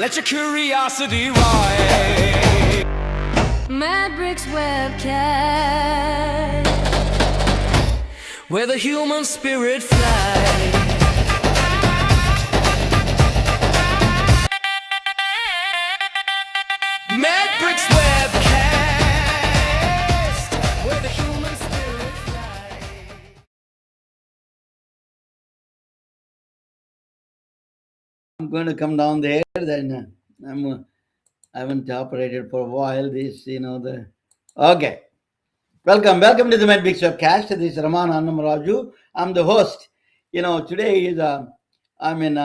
Let your curiosity rise. Matrix webcast, Where the human spirit flies. Matrix webcast. Where the human spirit flies. I'm going to come down there. Then I haven't operated for a while. Okay. Welcome to the Medbix webcast. This is Raman Annamaraju. I'm the host. Today is I'm in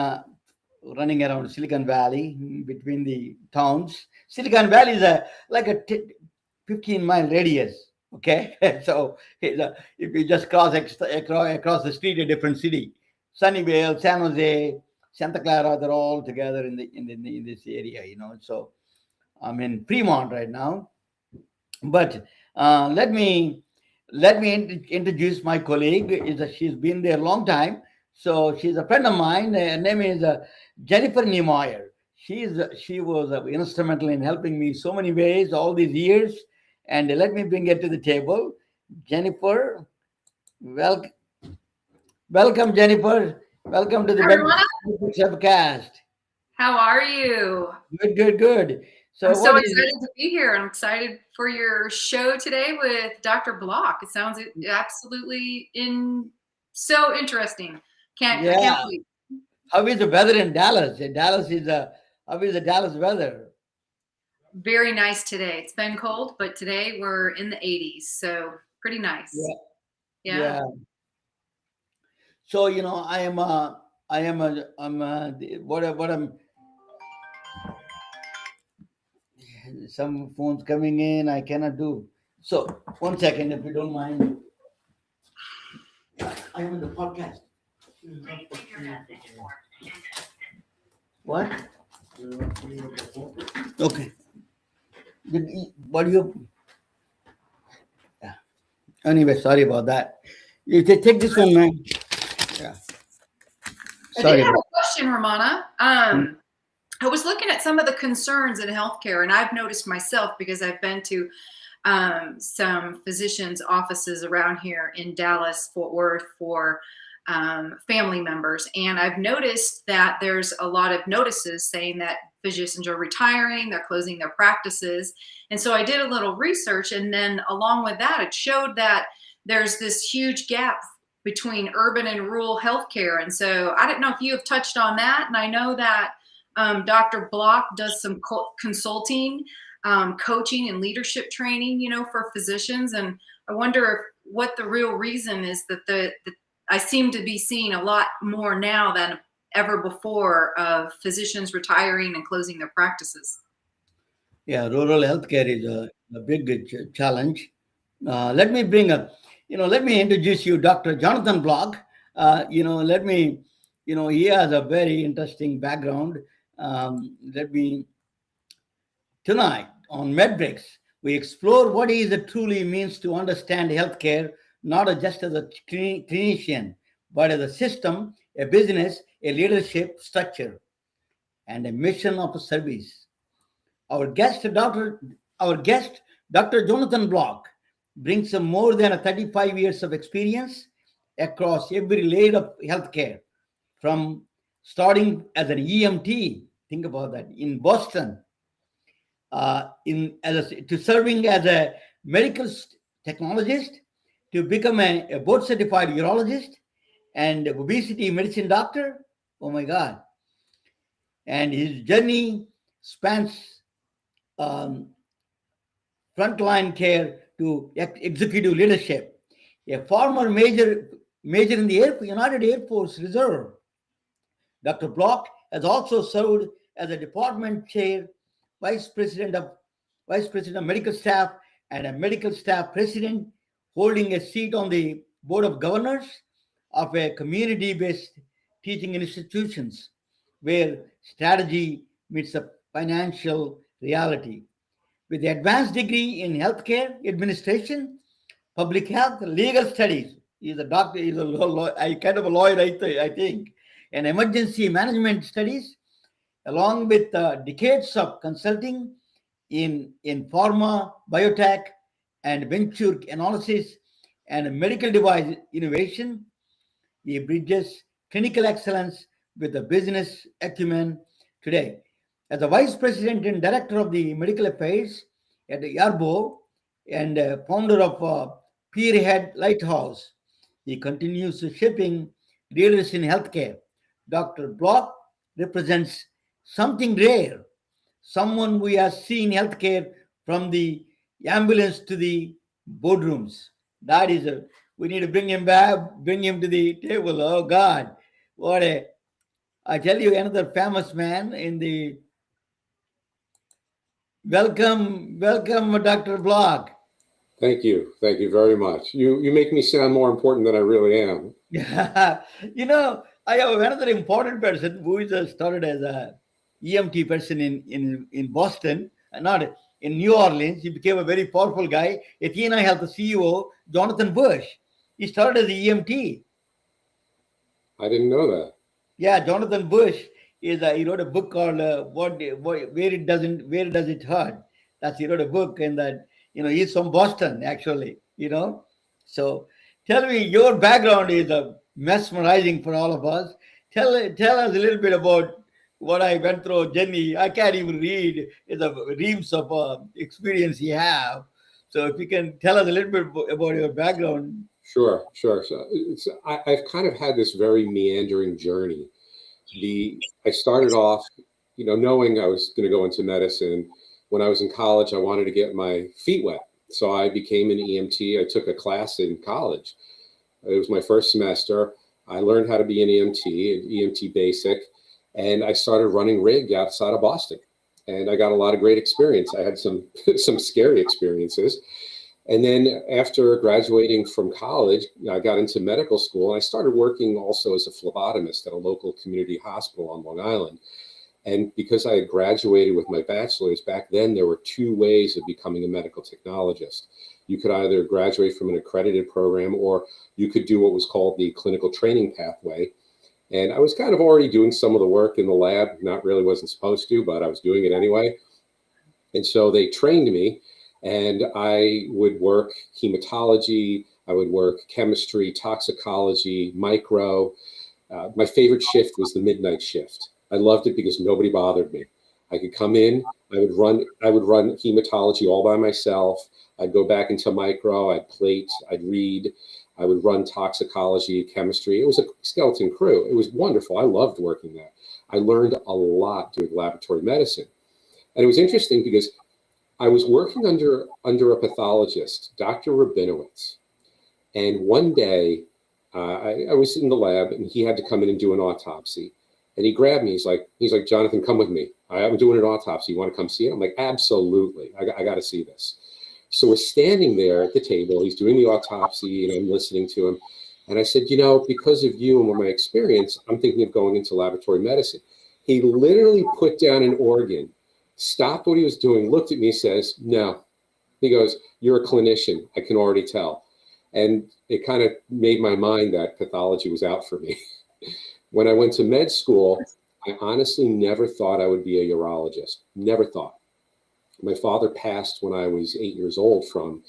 running around Silicon Valley between the towns. Silicon Valley is like a 15-mile radius. Okay, so if you just cross across the street, a different city. Sunnyvale, San Jose, Santa Clara, they're all together in this area. So I'm in Fremont right now. But let me introduce my colleague. She's been there a long time, so she's a friend of mine. Her name is Jennifer Niemeyer. She was instrumental in helping me so many ways all these years. And let me bring her to the table. Jennifer, welcome, Jennifer. Welcome to the webcast. How are you? Good. I'm so excited to be here. I'm excited for your show today with Dr. Block. It sounds absolutely so interesting. Can't wait. How is the weather in Dallas? How is the Dallas weather? Very nice today. It's been cold, but today we're in the 80s, so pretty nice. Yeah. So I'm some phones coming in. I cannot do. So 1 second, if you don't mind. I am in the podcast. What? Okay. What do you? Yeah. Anyway, sorry about that. You take this one, man. Yeah. Sorry. I did have a question, Ramana. I was looking at some of the concerns in healthcare, and I've noticed myself because I've been to some physicians' offices around here in Dallas, Fort Worth for family members. And I've noticed that there's a lot of notices saying that physicians are retiring, they're closing their practices. And so I did a little research, and then along with that, it showed that there's this huge gap between urban and rural healthcare. And so I didn't know if you have touched on that. And I know that Dr. Block does some consulting, coaching and leadership training, for physicians. And I wonder what the real reason is that I seem to be seeing a lot more now than ever before of physicians retiring and closing their practices. Yeah, rural healthcare is a big challenge. Let me introduce you, Dr. Jonathan Block. He has a very interesting background. Tonight on MedBreaks, we explore what it truly means to understand healthcare, not just as a clinician, but as a system, a business, a leadership structure, and a mission of service. Our guest, Dr. Jonathan Block, brings more than 35 years of experience across every layer of healthcare, from starting as an EMT, think about that, in Boston, to serving as a medical technologist, to become a board-certified urologist and obesity medicine doctor. Oh my God. And his journey spans frontline care to executive leadership. A former major in the United Air Force Reserve, Dr. Block has also served as a department chair, vice president of medical staff, and a medical staff president, holding a seat on the board of governors of a community-based teaching institutions where strategy meets a financial reality. With the advanced degree in healthcare administration, public health, legal studies, he's a doctor, kind of a lawyer, I think, and emergency management studies, along with decades of consulting in pharma, biotech, and venture analysis and medical device innovation. He bridges clinical excellence with the business acumen today. As the Vice President and Director of the Medical Affairs at Yarbo and founder of Peerhead Lighthouse, he continues shaping leaders in healthcare. Dr. Block represents something rare, someone we have seen healthcare from the ambulance to the boardrooms. That is a, we need to bring him back, bring him to the table. Oh God, what a, I tell you, another famous man in the, welcome, Dr. Block. Thank you. Thank you very much. You make me sound more important than I really am. You know, I have another important person who is started as a EMT person in Boston, not in New Orleans. He became a very powerful guy. At ENI Health, the CEO, Jonathan Bush. He started as an EMT. I didn't know that. Yeah, Jonathan Bush is he wrote a book called Where Does It Hurt? That's, he wrote a book, and that, you know, he's from Boston actually. You know, so tell me, your background is mesmerizing for all of us. Tell us a little bit about what I went through, Jenny. I can't even read the reams of experience you have. So if you can tell us a little bit about your background. Sure. So I've kind of had this very meandering journey. I started off, knowing I was going to go into medicine. When I was in college, I wanted to get my feet wet. So I became an EMT. I took a class in college. It was my first semester. I learned how to be an EMT, an EMT basic, and I started running rig outside of Boston. And I got a lot of great experience. I had some scary experiences. And then after graduating from college, I got into medical school, and I started working also as a phlebotomist at a local community hospital on Long Island. And because I had graduated with my bachelor's, back then there were two ways of becoming a medical technologist. You could either graduate from an accredited program, or you could do what was called the clinical training pathway. And I was kind of already doing some of the work in the lab, wasn't supposed to, but I was doing it anyway. And so they trained me, and I would work hematology, I would work chemistry, toxicology, micro. My favorite shift was the midnight shift. I loved it because nobody bothered me. I could come in, I would run hematology all by myself. I'd go back into micro, I'd plate, I'd read, I would run toxicology, chemistry. It was a skeleton crew. It was wonderful. I loved working there. I learned a lot doing laboratory medicine. And it was interesting because I was working under a pathologist, Dr. Rabinowitz. And one day I was in the lab, and he had to come in and do an autopsy. And he grabbed me. He's like, Jonathan, come with me. I'm doing an autopsy. You want to come see it? I'm like, absolutely. I got to see this. So we're standing there at the table. He's doing the autopsy, and I'm listening to him. And I said, because of you and my experience, I'm thinking of going into laboratory medicine. He literally put down an organ, stopped what he was doing, looked at me, says, no. He goes, you're a clinician. I can already tell. And it kind of made my mind that pathology was out for me. When I went to med school, I honestly never thought I would be a urologist. Never thought. My father passed when I was 8 years old from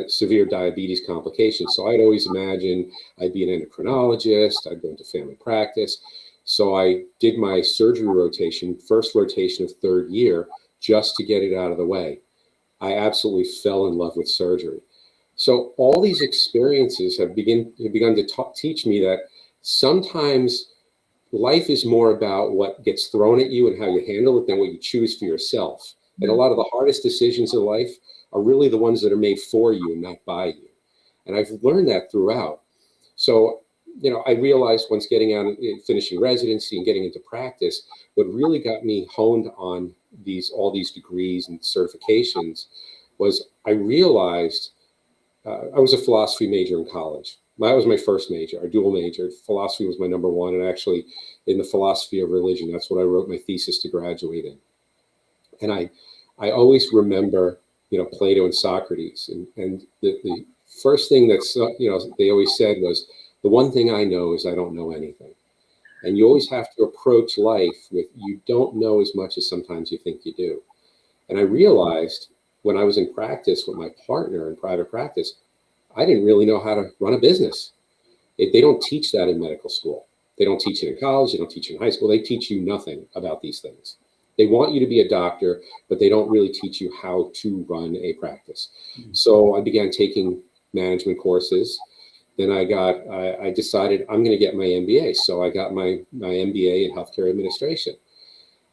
severe diabetes complications. So I'd always imagined I'd be an endocrinologist, I'd go into family practice. So I did my surgery rotation, first rotation of third year, just to get it out of the way. I absolutely fell in love with surgery. So all these experiences have begun to teach me that sometimes life is more about what gets thrown at you and how you handle it than what you choose for yourself. And a lot of the hardest decisions in life are really the ones that are made for you and not by you. And I've learned that throughout. So, I realized once getting out and finishing residency and getting into practice, what really got me honed on all these degrees and certifications was I realized I was a philosophy major in college. That was my first major, a dual major. Philosophy was my number one, and actually in the philosophy of religion, that's what I wrote my thesis to graduate in. And I always remember, Plato and Socrates. And the first thing that's, they always said was, the one thing I know is I don't know anything. And you always have to approach life with, you don't know as much as sometimes you think you do. And I realized when I was in practice with my partner in private practice, I didn't really know how to run a business. They don't teach that in medical school. They don't teach it in college. They don't teach it in high school. They teach you nothing about these things. They want you to be a doctor, but they don't really teach you how to run a practice. So I began taking management courses. Then I decided I'm going to get my MBA. So I got my MBA in healthcare administration.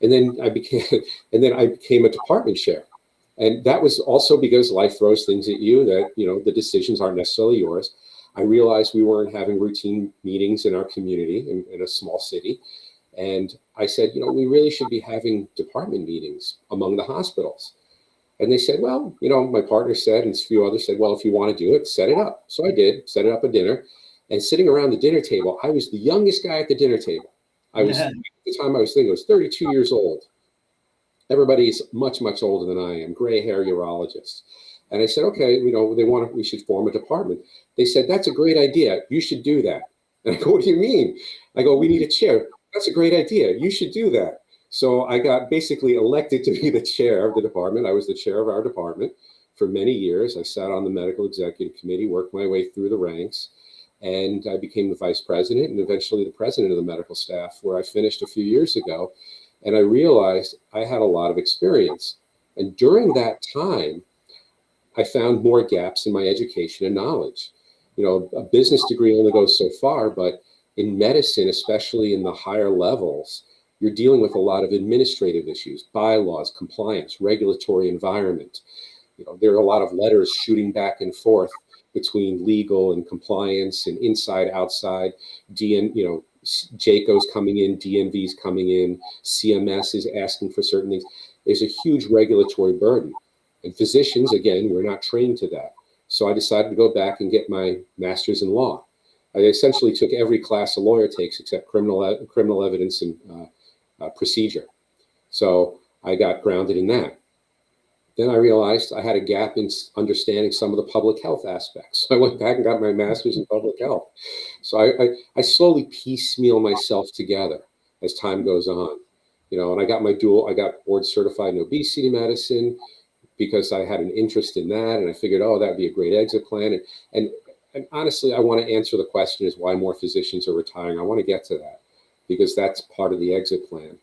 And then I became a department chair. And that was also because life throws things at you that, the decisions aren't necessarily yours. I realized we weren't having routine meetings in our community in a small city. And I said, we really should be having department meetings among the hospitals. And they said, well, my partner said, and a few others said, well, if you want to do it, set it up. So I did, set it up a dinner. And sitting around the dinner table, I was the youngest guy at the dinner table. At the time I was 32 years old. Everybody's much, much older than I am, gray hair urologist. And I said, okay, we should form a department. They said, that's a great idea. You should do that. And I go, what do you mean? I go, we need a chair. That's a great idea. You should do that. So I got basically elected to be the chair of the department. I was the chair of our department for many years. I sat on the medical executive committee, worked my way through the ranks, and I became the vice president and eventually the president of the medical staff, where I finished a few years ago. And I realized I had a lot of experience. And during that time, I found more gaps in my education and knowledge. A business degree only goes so far, but in medicine, especially in the higher levels, you're dealing with a lot of administrative issues, bylaws, compliance, regulatory environment. There are a lot of letters shooting back and forth between legal and compliance and inside, outside, JACO's coming in, DMV's coming in, CMS is asking for certain things. There's a huge regulatory burden. And physicians, again, we're not trained to that. So I decided to go back and get my master's in law. I essentially took every class a lawyer takes except criminal evidence and procedure. So I got grounded in that. Then I realized I had a gap in understanding some of the public health aspects. So I went back and got my master's in public health. So I slowly piecemeal myself together as time goes on. And I got board certified in obesity medicine because I had an interest in that. And I figured, that'd be a great exit plan. And honestly, I want to answer the question is why more physicians are retiring. I want to get to that because that's part of the exit plan.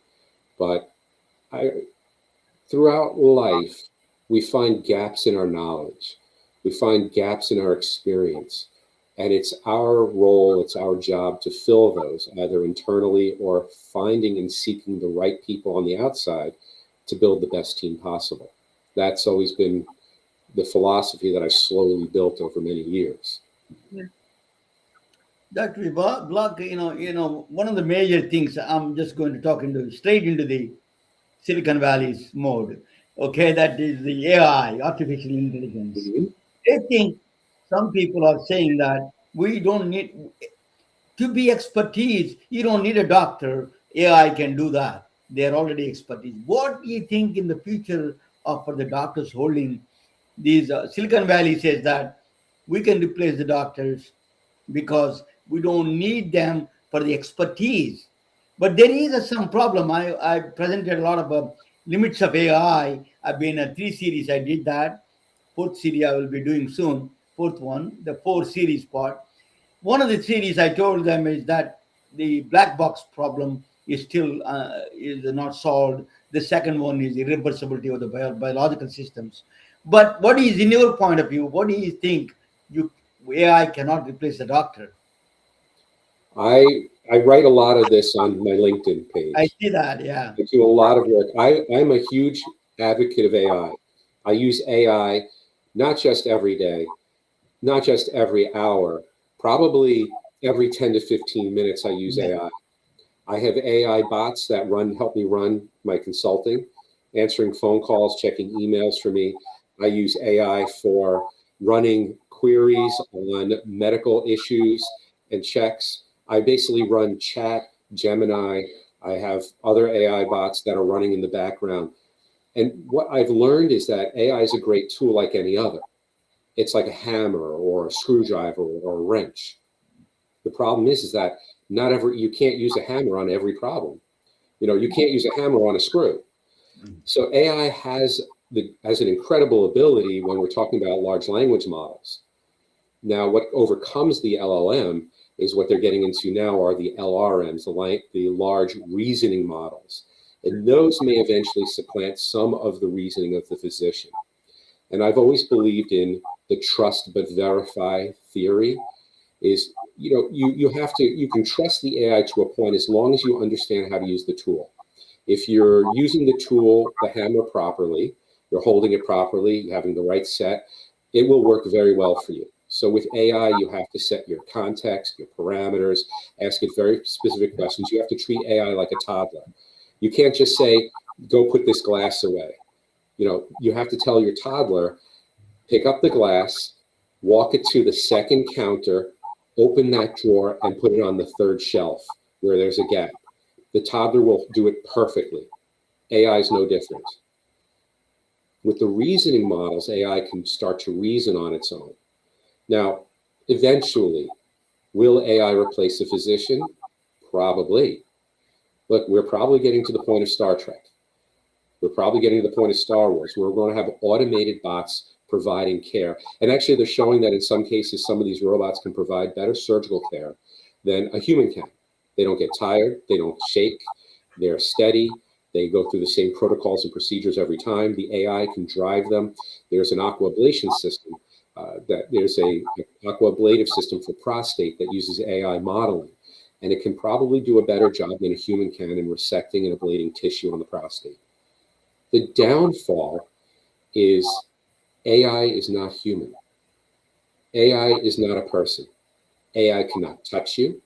But throughout life, we find gaps in our knowledge. We find gaps in our experience. And it's our role, it's our job to fill those, either internally or finding and seeking the right people on the outside to build the best team possible. That's always been the philosophy that I slowly built over many years. Yeah. Dr. Block, one of the major things I'm just going to talk straight into the Silicon Valley's mode. Okay, that is the AI, artificial intelligence. Mm-hmm. I think some people are saying that we don't need to be expertise. You don't need a doctor. AI can do that. They're already expertise. What do you think in the future for the doctors holding these? Silicon Valley says that we can replace the doctors because we don't need them for the expertise. But there is some problem. I presented a lot of limits of AI. I've been a 3 series. I did that. 4th series I will be doing soon. 4th one, the 4 series part. One of the series I told them is that the black box problem is still is not solved. The second one is irreversibility of the biological systems. But what is, in your point of view, what do you think AI cannot replace the doctor? I write a lot of this on my LinkedIn page. I see that, yeah. I do a lot of work. I'm a huge advocate of AI. I use AI not just every day, not just every hour, probably every 10 to 15 minutes I use AI. I have AI bots that help me run my consulting, answering phone calls, checking emails for me. I use AI for running queries on medical issues and checks. I basically run chat, Gemini. I have other AI bots that are running in the background. And what I've learned is that AI is a great tool like any other. It's like a hammer or a screwdriver or a wrench. The problem is that You can't use a hammer on every problem. You can't use a hammer on a screw. So AI has an incredible ability when we're talking about large language models. Now, what overcomes the LLM is what they're getting into now are the LRMs, the large reasoning models. And those may eventually supplant some of the reasoning of the physician. And I've always believed in the trust but verify theory is, you can trust the AI to a point as long as you understand how to use the tool. If you're using the tool, the hammer properly, you're holding it properly, you're having the right set, it will work very well for you. So with AI, you have to set your context, your parameters, ask it very specific questions. You have to treat AI like a toddler. You can't just say, go put this glass away. You have to tell your toddler, pick up the glass, walk it to the second counter, open that drawer and put it on the third shelf where there's a gap. The toddler will do it perfectly. AI is no different. With the reasoning models, AI can start to reason on its own. Now, eventually, will AI replace the physician? Probably. Look, we're probably getting to the point of Star Trek. We're probably getting to the point of Star Wars, where we're going to have automated bots providing care. And actually, they're showing that in some cases, some of these robots can provide better surgical care than a human can. They don't get tired. They don't shake. They're steady. They go through the same protocols and procedures every time. The AI can drive them. There's an aquablation system. There's a aquablative system for prostate that uses AI modeling. And it can probably do a better job than a human can in resecting and ablating tissue on the prostate. The downfall is AI is not human. AI is not a person. AI cannot touch you.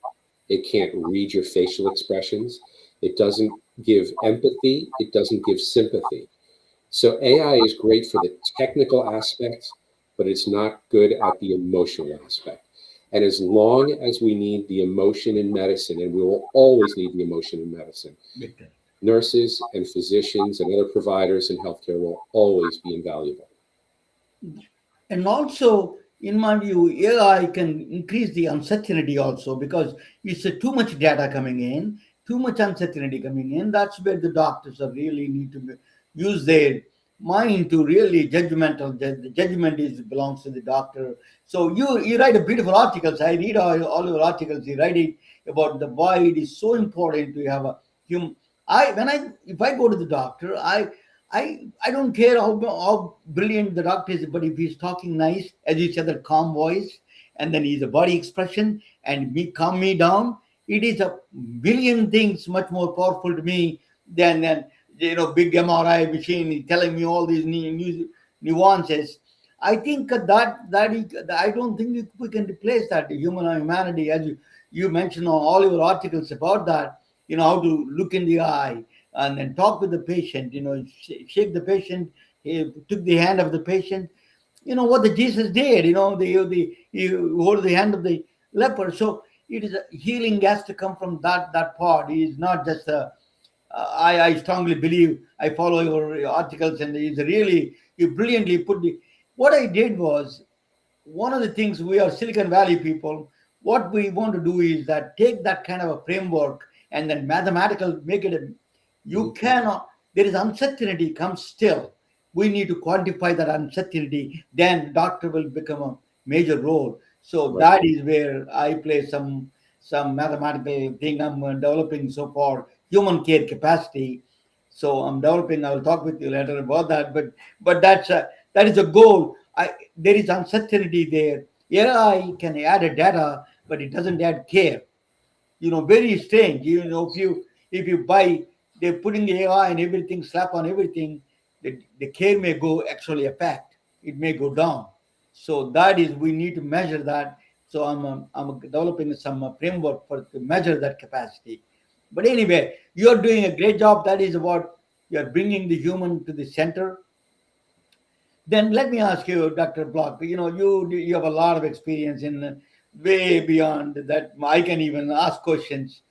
It can't read your facial expressions. It doesn't give empathy. It doesn't give sympathy. So AI is great for the technical aspects, but it's not good at the emotional aspect. And as long as we need the emotion in medicine, and we will always need the emotion in medicine, nurses and physicians and other providers in healthcare will always be invaluable. And also, in my view, AI can increase the uncertainty also because it's too much data coming in, too much uncertainty coming in. That's where the doctors are really need to use their mind to really judgmental. The judgment belongs to the doctor. So you write a beautiful articles. I read all your articles. You write it about why it is so important to have a human. If I go to the doctor, I don't care how brilliant the doctor is, but if he's talking nice, as you said, that calm voice, and then he's a body expression and calm me down, it is a billion things much more powerful to me than big MRI machine telling me all these nuances. I think I don't think we can replace that humanity, as you mentioned on all your articles about that. How to look in the eye and then talk with the patient, shake the patient, he took the hand of the patient, what the Jesus did, he hold the hand of the leper. So it is healing has to come from that part. He is not just I strongly believe, I follow your articles, and you brilliantly put what I did was, one of the things, we are Silicon Valley people, what we want to do is that take that kind of a framework and then mathematical, make it you cannot, there is uncertainty comes still. We need to quantify that uncertainty, then doctor will become a major role. So Right. that is where I play some mathematical thing I'm developing so far, human care capacity. So I'm developing, I will talk with you later about that, but that is a goal. There is uncertainty there. AI can add a data, but it doesn't add care. Very strange. If you buy, they're putting AI and everything, slap on everything, the care may go actually affect. It may go down. So that is, we need to measure that. So I'm developing some framework to measure that capacity. But anyway, you're doing a great job. That is what you're bringing the human to the center. Then let me ask you, Dr. Block, you have a lot of experience in way beyond that. I can even ask questions.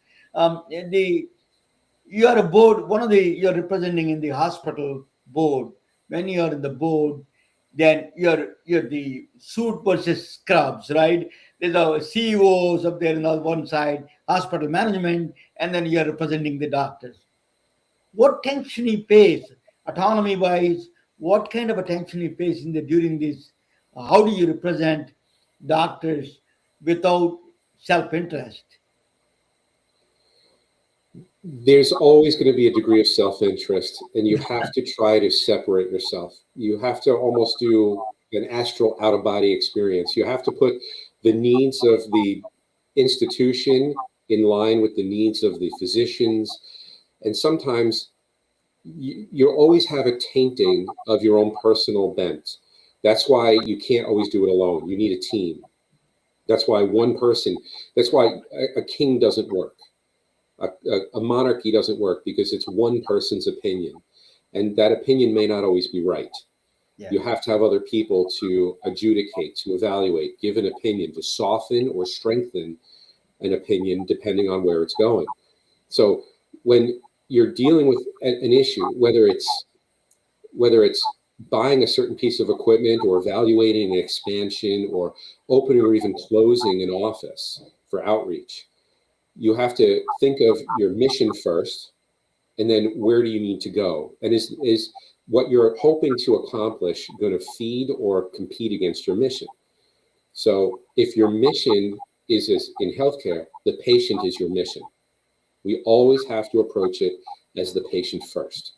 You are a board, you're representing in the hospital board. When you're in the board, then you're the suit versus scrubs, right? There's a CEOs up there on one side, hospital management, and then you are representing the doctors. What tension he face, autonomy wise? What kind of a tension he face in the during this? How do you represent doctors without self interest? There's always going to be a degree of self-interest, and you have to try to separate yourself. You have to almost do an astral out-of-body experience. You have to put the needs of the institution in line with the needs of the physicians. And sometimes you always have a tainting of your own personal bent. That's why you can't always do it alone. You need a team. That's why that's why a king doesn't work. A monarchy doesn't work, because it's one person's opinion, and that opinion may not always be right. Yeah. You have to have other people to adjudicate, to evaluate, give an opinion, to soften or strengthen an opinion depending on where it's going. So when you're dealing with an issue, whether it's buying a certain piece of equipment, or evaluating an expansion, or opening or even closing an office for outreach, you have to think of your mission first, and then where do you need to go? And is what you're hoping to accomplish going to feed or compete against your mission? So if your mission is in healthcare, the patient is your mission. We always have to approach it as the patient first.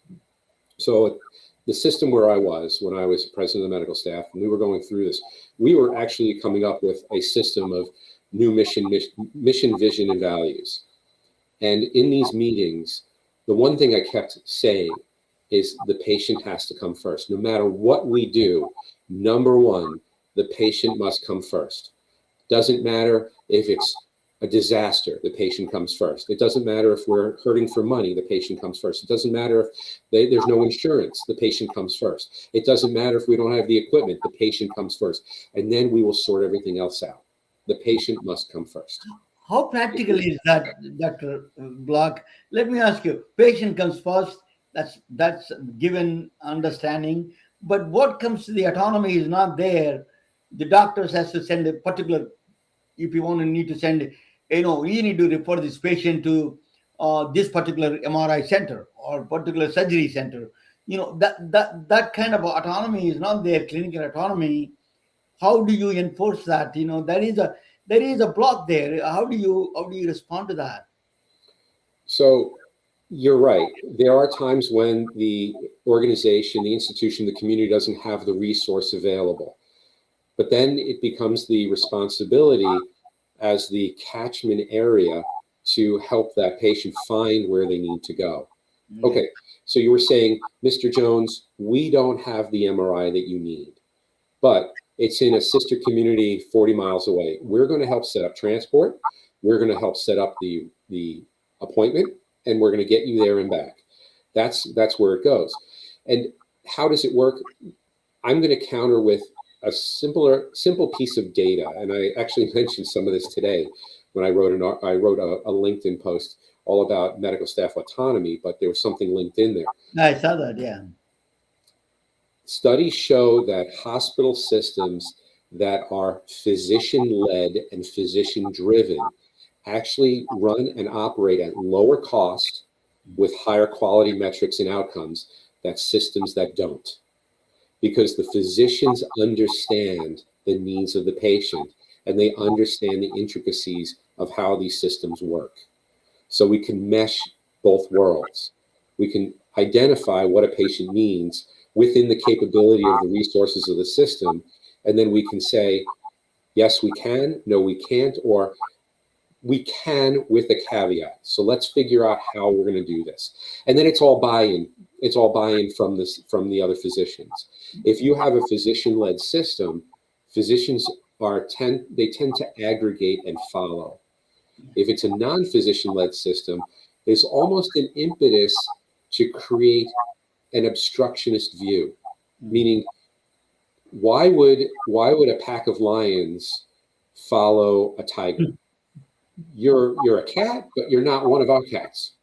So the system where I was, when I was president of the medical staff, and we were going through this, we were actually coming up with a system of new mission, vision, and values. And in these meetings, the one thing I kept saying is the patient has to come first. No matter what we do, number one, the patient must come first. Doesn't matter if it's a disaster, the patient comes first. It doesn't matter if we're hurting for money, the patient comes first. It doesn't matter if there's no insurance, the patient comes first. It doesn't matter if we don't have the equipment, the patient comes first. And then we will sort everything else out. The patient must come first. How practical is that, Dr. Block? Let me ask you, patient comes first, that's given understanding, but what comes to the autonomy is not there. The doctors has to send a particular, if you need to send, you need to refer this patient to this particular MRI center or particular surgery center. That kind of autonomy is not there, clinical autonomy. How do you enforce that? There is a block there. How do you respond to that? So you're right. There are times when the organization, the institution, the community doesn't have the resource available. But then it becomes the responsibility as the catchment area to help that patient find where they need to go. Okay, so you were saying, Mr. Jones, we don't have the MRI that you need, but it's in a sister community 40 miles away. We're going to help set up transport. We're going to help set up the appointment, and we're going to get you there and back. That's where it goes. And how does it work? I'm going to counter with a simple piece of data. And I actually mentioned some of this today when I wrote a LinkedIn post all about medical staff autonomy, but there was something linked in there. I saw that, yeah. Studies show that hospital systems that are physician-led and physician-driven actually run and operate at lower cost with higher quality metrics and outcomes than systems that don't. Because the physicians understand the needs of the patient, and they understand the intricacies of how these systems work. So we can mesh both worlds. We can identify what a patient needs within the capability of the resources of the system, and then we can say, yes, we can, no, we can't, or we can with a caveat. So let's figure out how we're going to do this. And then it's all buy-in. It's all buy-in from the other physicians. If you have a physician-led system, physicians tend to aggregate and follow. If it's a non-physician-led system, there's almost an impetus to create an obstructionist view, meaning why would a pack of lions follow a tiger? You're a cat, but you're not one of our cats.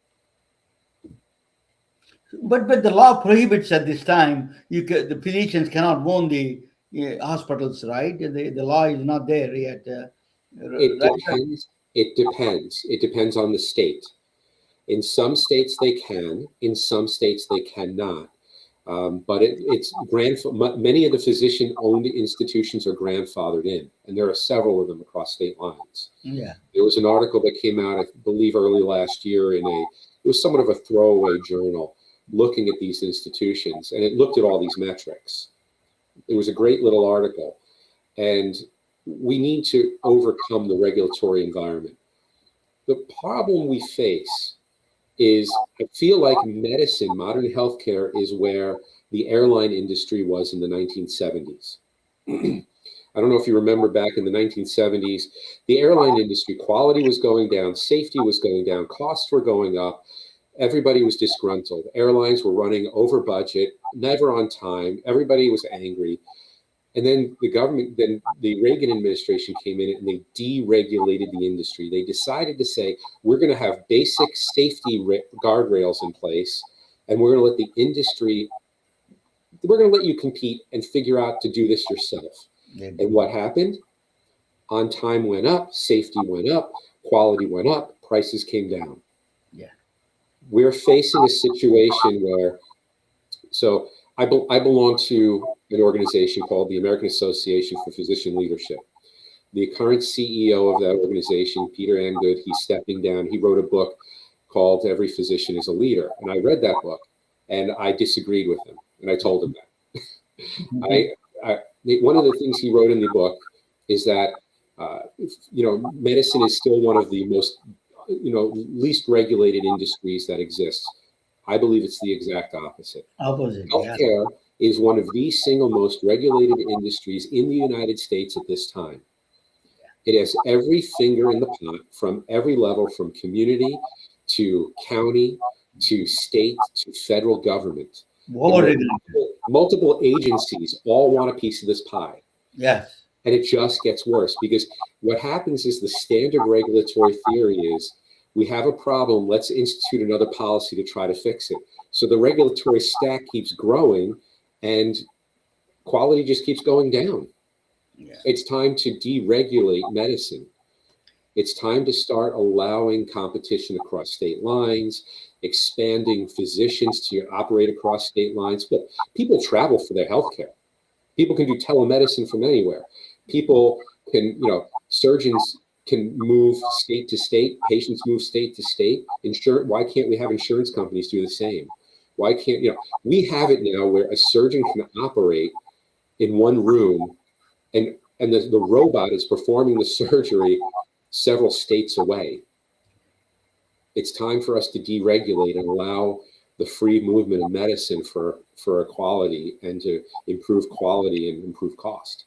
But the law prohibits at this time. The physicians cannot own the hospitals, right? The law is not there yet. It depends. It depends. It depends on the state. In some states they can, in some states they cannot. But many of the physician-owned institutions are grandfathered in, and there are several of them across state lines. Yeah. There was an article that came out, I believe, early last year it was somewhat of a throwaway journal looking at these institutions, and it looked at all these metrics. It was a great little article, and we need to overcome the regulatory environment. The problem we face is I feel like medicine, modern healthcare, is where the airline industry was in the 1970s. I don't know if you remember back in the 1970s, the airline industry, quality was going down, safety was going down, costs were going up. Everybody was disgruntled. Airlines were running over budget, never on time. Everybody was angry. And then the Reagan administration came in and they deregulated the industry. They decided to say, we're going to have basic safety guardrails in place, and we're going to let the industry, we're going to let you compete and figure out to do this yourself. Yeah. And what happened? On time went up, safety went up, quality went up, prices came down. Yeah. We're facing a situation where, so I belong to an organization called the American Association for Physician Leadership. The current CEO of that organization, Peter Angood, he's stepping down. He wrote a book called Every Physician is a Leader. And I read that book and I disagreed with him. And I told him that. One of the things he wrote in the book is that, medicine is still one of the most, least regulated industries that exists. I believe it's the exact opposite. Healthcare is one of the single most regulated industries in the United States at this time. It has every finger in the pot from every level, from community to county to state to federal government. Multiple agencies all want a piece of this pie. Yes. And it just gets worse because what happens is the standard regulatory theory is we have a problem, let's institute another policy to try to fix it. So the regulatory stack keeps growing and quality just keeps going down. Yeah. It's time to deregulate medicine. It's time to start allowing competition across state lines, expanding physicians to operate across state lines. But people travel for their healthcare. People can do telemedicine from anywhere. People can, surgeons can move state to state, patients move state to state. Why can't we have insurance companies do the same? Why can't, we have it now where a surgeon can operate in one room and the robot is performing the surgery several states away. It's time for us to deregulate and allow the free movement of medicine for equality and to improve quality and improve cost.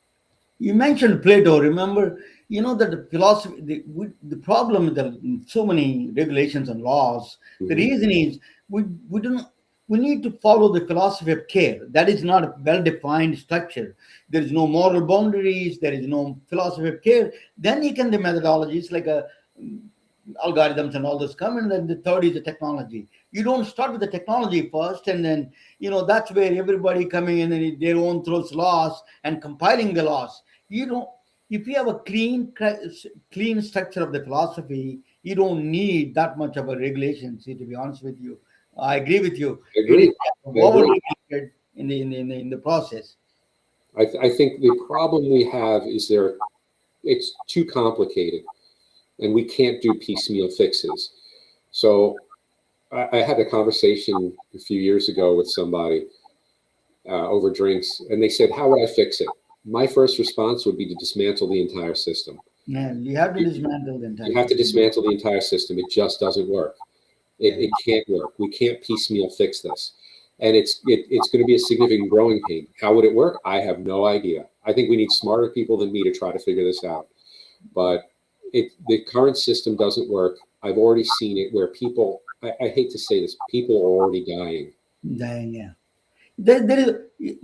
You mentioned Plato. Remember, that the philosophy, the problem with so many regulations and laws, the reason is we need to follow the philosophy of care. That is not a well-defined structure. There is no moral boundaries. There is no philosophy of care. Then you can the methodologies like algorithms and all this come, and then the third is the technology. You don't start with the technology first, and then that's where everybody coming in and their own throws laws and compiling the laws. If you have a clean structure of the philosophy, you don't need that much of a regulation. See, to be honest with you, I agree with you. I agree. Over-regulated in the process. I think the problem we have is it's too complicated, and we can't do piecemeal fixes. So I had a conversation a few years ago with somebody over drinks, and they said, "How would I fix it?" My first response would be to dismantle the entire system. Yeah, you have to dismantle the entire system. You have to dismantle the entire system. It just doesn't work. It can't work. We can't piecemeal fix this. And it's going to be a significant growing pain. How would it work? I have no idea. I think we need smarter people than me to try to figure this out. But the current system doesn't work. I've already seen it where people, I hate to say this, people are already dying. Dying, yeah.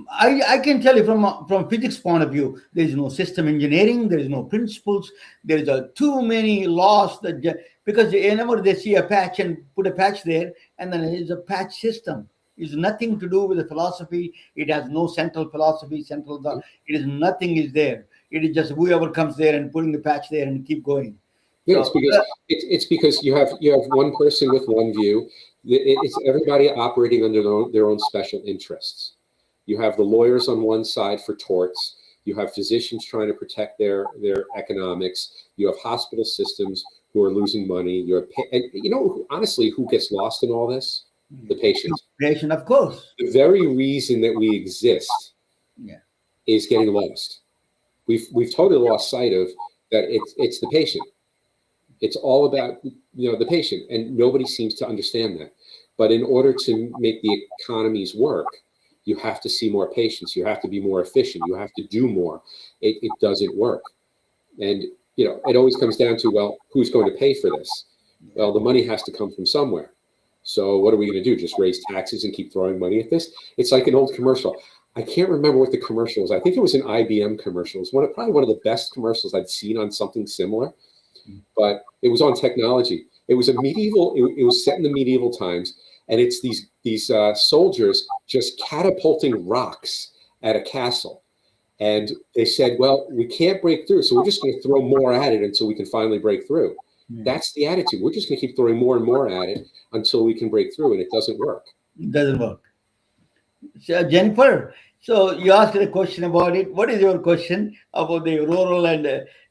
I can tell you from physics point of view, there is no system engineering, there is no principles, there is too many laws because whenever they see a patch and put a patch there, and then it is a patch system. It's nothing to do with the philosophy. It has no central philosophy, it is nothing is there. It is just whoever comes there and putting the patch there and keep going. Yeah, it's because you have one person with one view. It's everybody operating under their own special interests. You have the lawyers on one side for torts. You have physicians trying to protect their economics. You have hospital systems who are losing money. And honestly, who gets lost in all this? The patient. Patient, of course. The very reason that we exist is getting lost. We've totally lost sight of that. It's the patient. It's all about the patient, and nobody seems to understand that. But in order to make the economies work, you have to see more patients. You have to be more efficient. You have to do more. It doesn't work. And it always comes down to, well, who's going to pay for this? Well, the money has to come from somewhere. So what are we going to do? Just raise taxes and keep throwing money at this? It's like an old commercial. I can't remember what the commercial was. I think it was an IBM commercial. It was probably one of the best commercials I'd seen on something similar. But it was on technology. It was a medieval. It was set in the medieval times, and it's these soldiers just catapulting rocks at a castle. And they said, well, we can't break through, so we're just going to throw more at it until we can finally break through. That's the attitude. We're just going to keep throwing more and more at it until we can break through, and it doesn't work. It doesn't work. So, Jennifer, so you asked a question about it. What is your question about the rural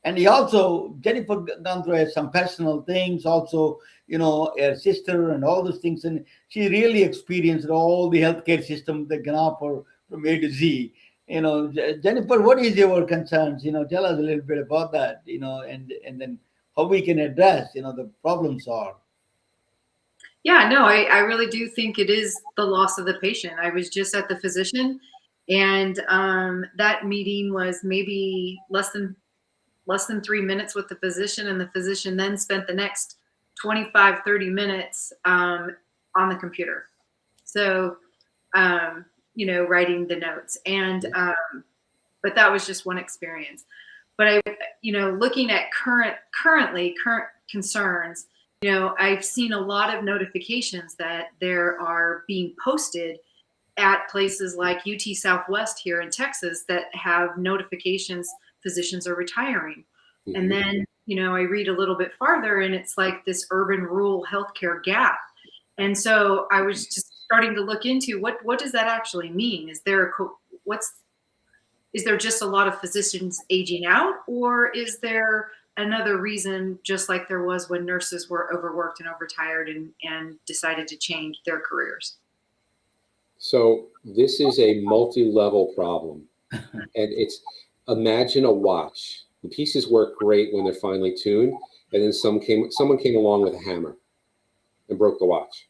and he also, Jennifer gone through some personal things, also, her sister and all those things, and she really experienced all the healthcare system that can offer from A to Z. Jennifer, what is your concerns? Tell us a little bit about that, and then how we can address, the problems are. Yeah, no, I really do think it is the loss of the patient. I was just at the physician, and that meeting was maybe less than 3 minutes with the physician, and the physician then spent the next 25, 30 minutes on the computer. So, writing the notes. And, but that was just one experience. But looking at current concerns, I've seen a lot of notifications that there are being posted at places like UT Southwest here in Texas that have notifications physicians are retiring. Mm-hmm. And then, I read a little bit farther and it's like this urban rural healthcare gap. And so I was just starting to look into what does that actually mean? Is there just a lot of physicians aging out, or is there another reason, just like there was when nurses were overworked and overtired and decided to change their careers? So this is a multi-level problem. And imagine a watch. The pieces work great when they're finely tuned, and then someone came along with a hammer and broke the watch.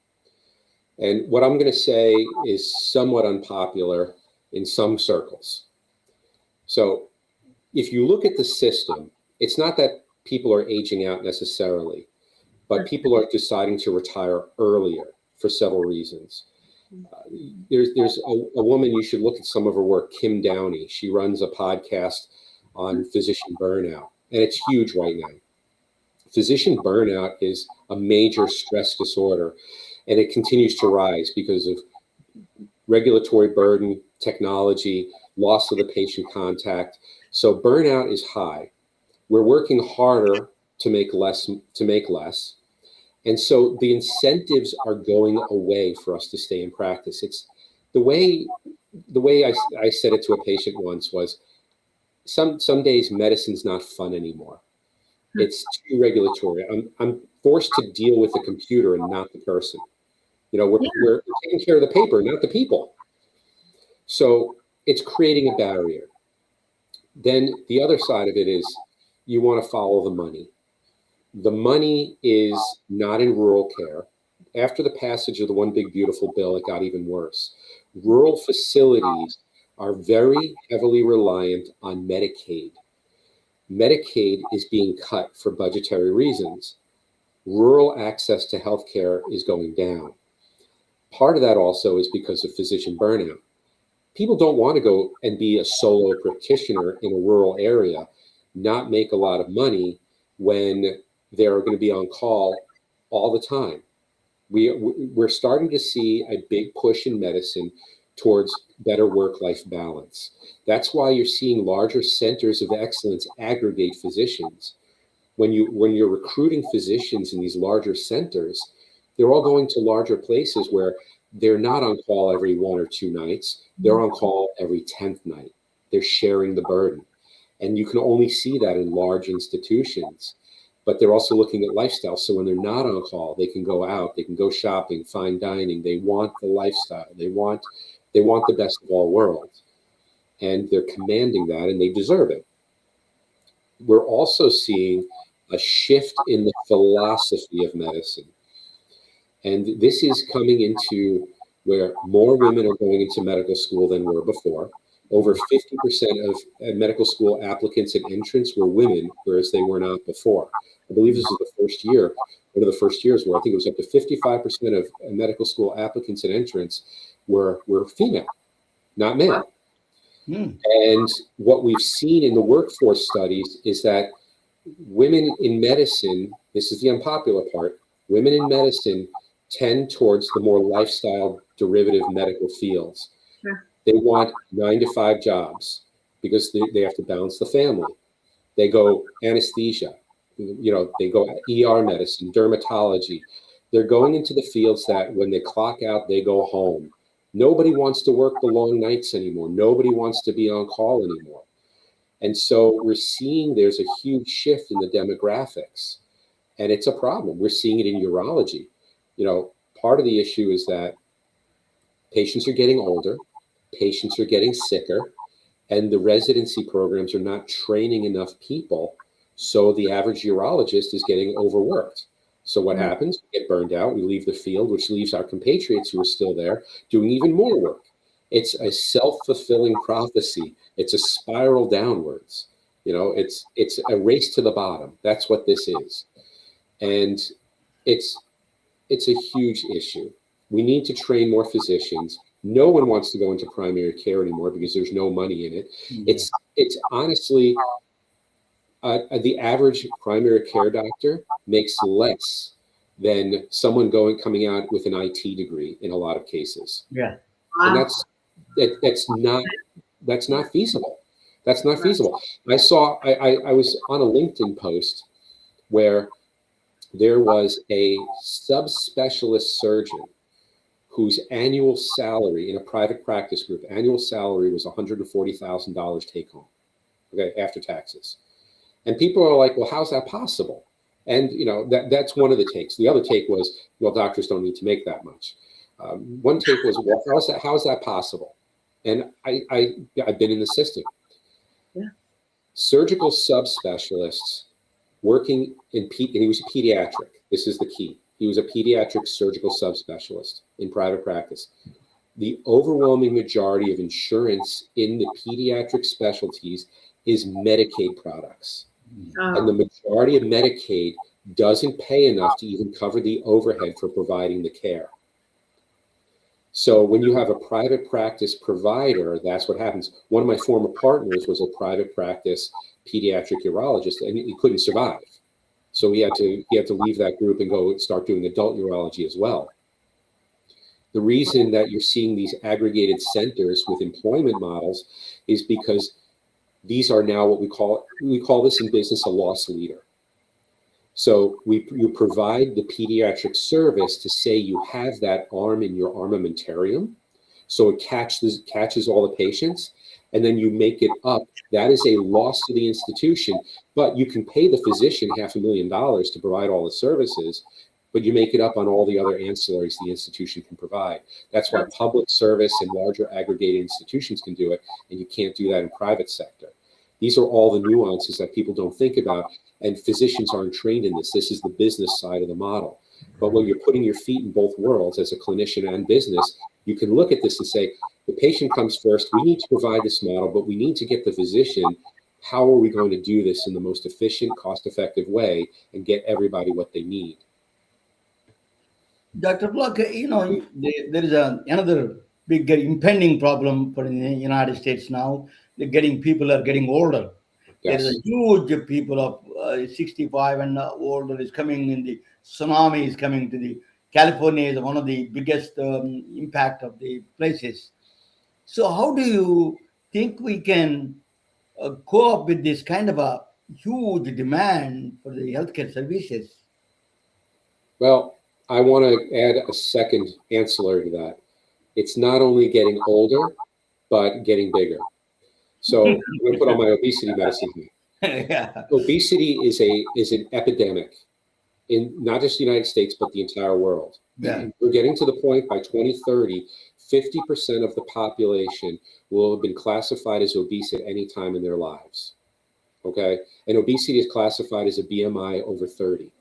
And what I'm going to say is somewhat unpopular in some circles. So if you look at the system, it's not that people are aging out necessarily, but people are deciding to retire earlier for several reasons. There's a woman, you should look at some of her work, Kim Downey. She runs a podcast on physician burnout, and it's huge right now. Physician burnout is a major stress disorder, and it continues to rise because of regulatory burden, technology, loss of the patient contact. So burnout is high. We're working harder to make less. And so the incentives are going away for us to stay in practice. It's the way I said it to a patient once was, some days medicine's not fun anymore. It's too regulatory. I'm forced to deal with the computer and not the person. We're taking care of the paper, not the people. So it's creating a barrier. Then the other side of it is you want to follow the money. The money is not in rural care. After the passage of the One Big Beautiful Bill, it got even worse. Rural facilities are very heavily reliant on Medicaid. Medicaid is being cut for budgetary reasons. Rural access to healthcare is going down. Part of that also is because of physician burnout. People don't want to go and be a solo practitioner in a rural area, not make a lot of money when they're going to be on call all the time. We're starting to see a big push in medicine towards better work-life balance. That's why you're seeing larger centers of excellence aggregate physicians. when you're recruiting physicians in these larger centers, they're all going to larger places where they're not on call every 1 or 2 nights. They're on call every 10th night. They're sharing the burden. And you can only see that in large institutions. But they're also looking at lifestyle. So when they're not on call, they can go out, they can go shopping, fine dining. They want the lifestyle. They want the best of all worlds. And they're commanding that, and they deserve it. We're also seeing a shift in the philosophy of medicine. And this is coming into where more women are going into medical school than were before. Over 50% of medical school applicants and entrants were women, whereas they were not before. I believe this is the first year, one of the first years where I think it was up to 55% of medical school applicants and entrants were female, not men. And what we've seen in the workforce studies is that women in medicine, this is the unpopular part, women in medicine tend towards the more lifestyle derivative medical fields. Sure. They want 9 to 5 jobs because they have to balance the family. They go anesthesia, they go ER medicine, dermatology. They're going into the fields that when they clock out, they go home. Nobody wants to work the long nights anymore. Nobody wants to be on call anymore. And so we're seeing there's a huge shift in the demographics, and it's a problem. We're seeing it in urology. Part of the issue is that patients are getting older, patients are getting sicker, and the residency programs are not training enough people. So the average urologist is getting overworked. So what happens? We get burned out. We leave the field, which leaves our compatriots who are still there doing even more work. It's a self-fulfilling prophecy. It's a spiral downwards. It's a race to the bottom. That's what this is. And it's a huge issue. We need to train more physicians. No one wants to go into primary care anymore because there's no money in it. It's honestly, the average primary care doctor makes less than someone coming out with an IT degree in a lot of cases. Yeah. And that's not feasible. That's not feasible. I was on a LinkedIn post where there was a subspecialist surgeon whose annual salary in a private practice group, annual salary was $140,000 take home, okay, after taxes. And people are like, well, how's that possible? And that's one of the takes. The other take was, well, doctors don't need to make that much. One take was, well, how's that possible? And I've been in the system. Yeah. Surgical subspecialists working and he was a pediatric. This is the key. He was a pediatric surgical subspecialist in private practice. The overwhelming majority of insurance in the pediatric specialties is Medicaid products. And the majority of Medicaid doesn't pay enough to even cover the overhead for providing the care. So when you have a private practice provider, that's what happens. One of my former partners was a private practice pediatric urologist, and he couldn't survive. So he had to leave that group and go start doing adult urology as well. The reason that you're seeing these aggregated centers with employment models is because these are now what we call this in business a loss leader. So you provide the pediatric service to say you have that arm in your armamentarium, so it catches all the patients, and then you make it up. That is a loss to the institution, but you can pay the physician $500,000 to provide all the services, but you make it up on all the other ancillaries the institution can provide. That's why public service and larger aggregated institutions can do it, and you can't do that in private sector. These are all the nuances that people don't think about, and physicians aren't trained in this. This is the business side of the model. But when you're putting your feet in both worlds as a clinician and business, you can look at this and say, the patient comes first. We need to provide this model, but we need to get the physician. How are we going to do this in the most efficient, cost-effective way and get everybody what they need? Dr. Block, there is another big impending problem for the United States now. People are getting older. Yes. There is a huge people of 65 and older is coming in. The tsunami is coming to the California is one of the biggest impact of the places. So how do you think we can cope with this kind of a huge demand for the healthcare services. Well, I want to add a second ancillary to that. It's not only getting older, but getting bigger. So I'm going to put on my obesity medicine here. Yeah. Obesity is an epidemic in not just the United States, but the entire world. Yeah. We're getting to the point by 2030, 50% of the population will have been classified as obese at any time in their lives. Okay. And obesity is classified as a BMI over 30.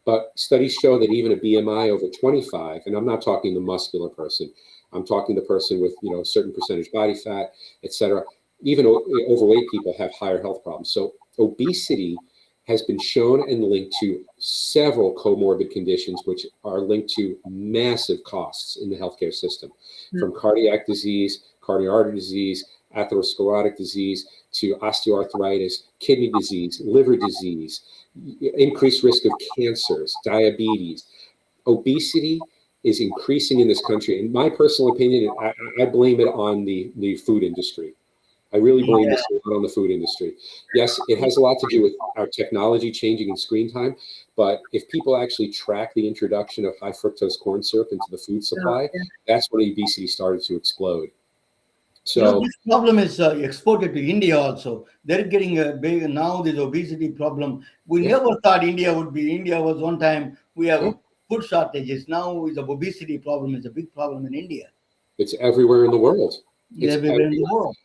But studies show that even a BMI over 25, and I'm not talking the muscular person, I'm talking the person with, a certain percentage body fat, et cetera. Even overweight people have higher health problems. So obesity has been shown and linked to several comorbid conditions, which are linked to massive costs in the healthcare system, from cardiac disease, coronary artery disease, atherosclerotic disease, to osteoarthritis, kidney disease, liver disease, increased risk of cancers, diabetes. Obesity is increasing in this country. In my personal opinion, I blame it on the food industry. I really blame this on the food industry. Yes, it has a lot to do with our technology changing in screen time, but if people actually track the introduction of high fructose corn syrup into the food supply, that's when obesity started to explode. So this problem is exported to India also. They're getting a big now. This obesity problem. We never thought India would be. India was one time we have food shortages. Now the obesity problem is a big problem in India. It's everywhere in the world. It's everywhere in the world.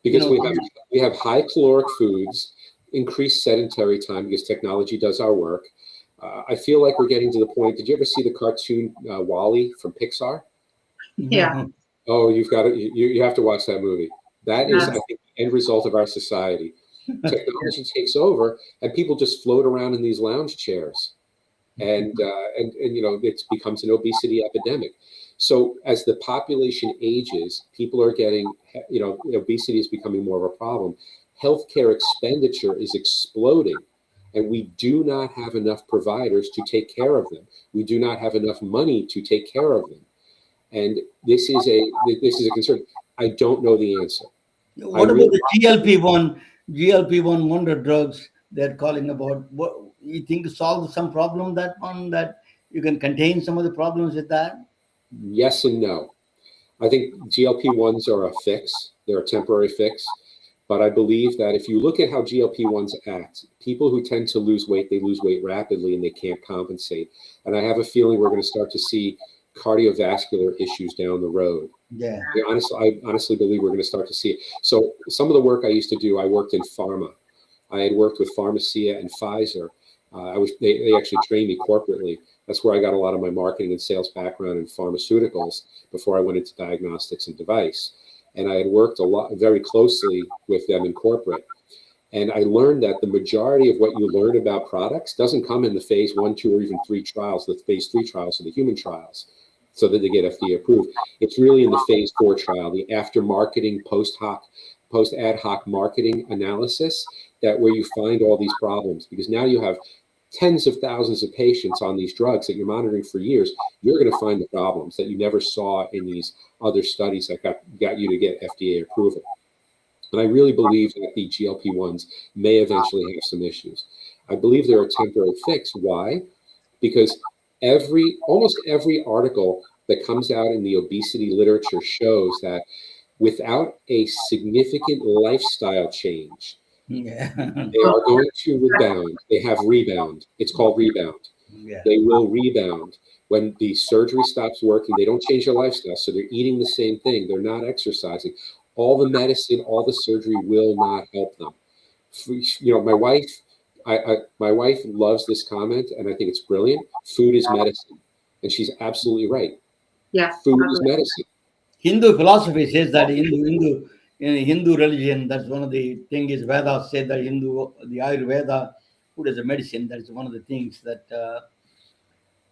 Because we have high caloric foods, increased sedentary time because technology does our work. I feel like we're getting to the point. Did you ever see the cartoon Wall-E from Pixar? Yeah. Oh, you have to watch that movie. That is, I think, the end result of our society. Technology takes over, and people just float around in these lounge chairs, and it becomes an obesity epidemic. So as the population ages, people are getting, obesity is becoming more of a problem. Healthcare expenditure is exploding, and we do not have enough providers to take care of them. We do not have enough money to take care of them. And this is a concern. I don't know the answer. What about the GLP-1 wonder drugs they're calling about? What you think solve some problem that you can contain some of the problems with that? Yes and no. I think GLP-1s are a fix. They're a temporary fix. But I believe that if you look at how GLP-1s act, people who tend to lose weight, they lose weight rapidly and they can't compensate. And I have a feeling we're going to start to see cardiovascular issues down the road. Yeah. I honestly believe we're going to start to see it. So some of the work I used to do, I worked in pharma. I had worked with Pharmacia and Pfizer. They actually trained me corporately. That's where I got a lot of my marketing and sales background in pharmaceuticals before I went into diagnostics and device. And I had worked very closely with them in corporate. And I learned that the majority of what you learn about products doesn't come in the phase 1, 2, or even 3 trials, the phase 3 trials or the human trials, so that they get FDA approved. It's really in the phase 4 trial, the after marketing, post ad hoc marketing analysis, that where you find all these problems, because now you have tens of thousands of patients on these drugs that you're monitoring for years. You're going to find the problems that you never saw in these other studies that got you to get FDA approval. And I really believe that the GLP-1s may eventually have some issues. I believe they're a temporary fix. Why? Because almost every article that comes out in the obesity literature shows that without a significant lifestyle change, they are going to rebound. They have rebound. It's called rebound. Yeah. They will rebound. When the surgery stops working, they don't change their lifestyle. So they're eating the same thing. They're not exercising. All the medicine, all the surgery will not help them. My wife loves this comment, and I think it's brilliant. Food is medicine. And she's absolutely right. Yeah. Food is medicine. Hindu philosophy says that in Hindu religion, that's one of the things is Vedas say that the Ayurveda, food as a medicine, that's one of the things that.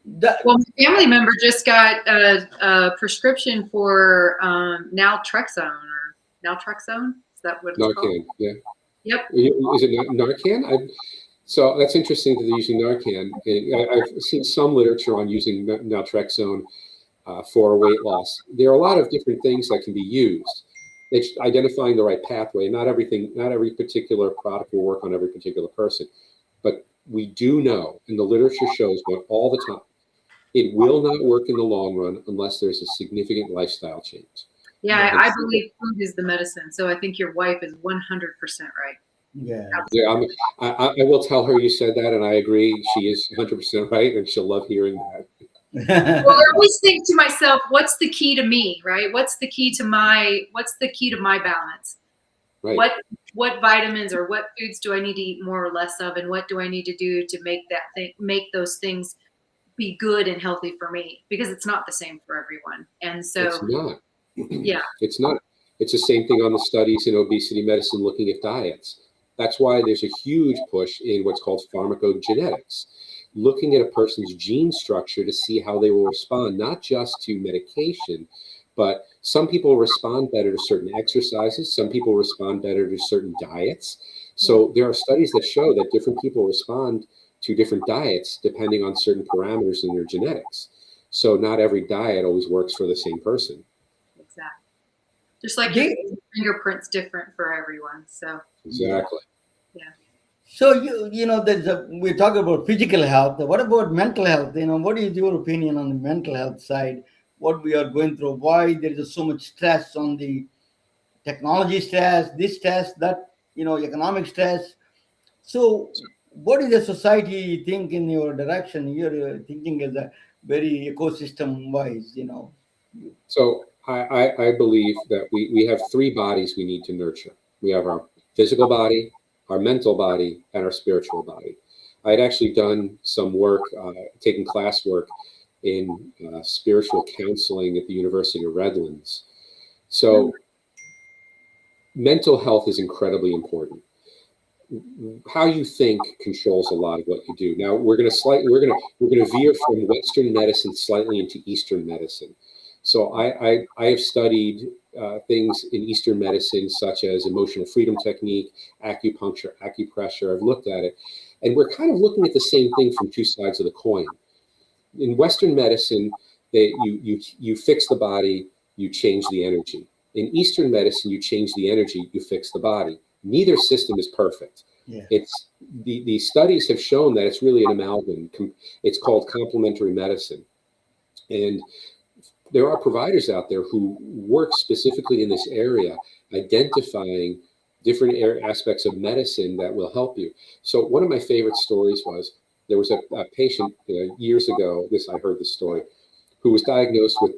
Well, my family member just got a prescription for naltrexone. Is that what it's Narcan, called? yeah. Yep. Is it Narcan? So that's interesting that they're using Narcan. I've seen some literature on using naltrexone for weight loss. There are a lot of different things that can be used. It's identifying the right pathway. Not every particular product will work on every particular person. But we do know, and the literature shows all the time, it will not work in the long run unless there's a significant lifestyle change. Yeah, I believe food is the medicine. So I think your wife is 100% right. Yeah. Yeah, I will tell her you said that, and I agree. She is 100% right, and she'll love hearing that. Well, I always think to myself, what's the key to me, right? What's the key to my balance? Right. What vitamins or what foods do I need to eat more or less of, and what do I need to do to make those things be good and healthy for me? Because it's not the same for everyone. And so It's not. yeah. It's not. It's the same thing on the studies in obesity medicine looking at diets. That's why there's a huge push in what's called pharmacogenetics, looking at a person's gene structure to see how they will respond, not just to medication, but some people respond better to certain exercises. Some people respond better to certain diets. So there are studies that show that different people respond to different diets depending on certain parameters in their genetics. So not every diet always works for the same person. Exactly. Just like your fingerprint's different for everyone. So exactly. Yeah. So we're talking about physical health. What about mental health? What is your opinion on the mental health side? What we are going through? Why there is so much stress on the technology stress, this stress, that economic stress. So, what is the society think in your direction? You're thinking as a very ecosystem wise. So I believe that we have three bodies we need to nurture. We have our physical body, our mental body, and our spiritual body. I had actually done some work, taking classwork in spiritual counseling at the University of Redlands. So mental health is incredibly important. How you think controls a lot of what you do. Now we're going to veer from Western medicine slightly into Eastern medicine. So I have studied things in Eastern medicine such as emotional freedom technique, acupuncture, acupressure. I've looked at it, and we're kind of looking at the same thing from two sides of the coin. In Western medicine, you fix the body, you change the energy. In Eastern medicine, you change the energy, you fix the body. Neither system is perfect. Yeah. It's the studies have shown that it's really an amalgam. It's called complementary medicine, and there are providers out there who work specifically in this area, identifying different aspects of medicine that will help you. So one of my favorite stories was there was a patient years ago. I heard this story, who was diagnosed with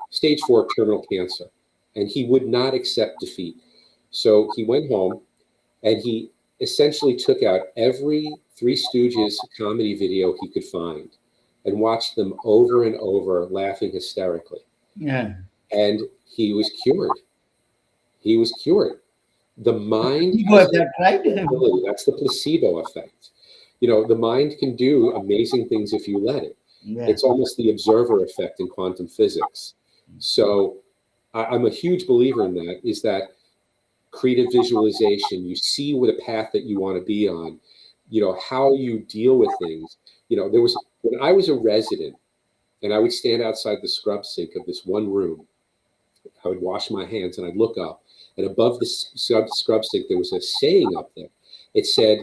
stage 4 terminal cancer, and he would not accept defeat. So he went home and he essentially took out every Three Stooges comedy video he could find and watched them over and over, laughing hysterically. Yeah. And he was cured. He was cured. The mind, right? That's the placebo effect. The mind can do amazing things if you let it. Yeah. It's almost the observer effect in quantum physics. So I'm a huge believer in that, is that creative visualization. You see what a path that you want to be on, how you deal with things. When I was a resident and I would stand outside the scrub sink of this one room, I would wash my hands and I'd look up, and above the scrub sink, there was a saying up there. It said,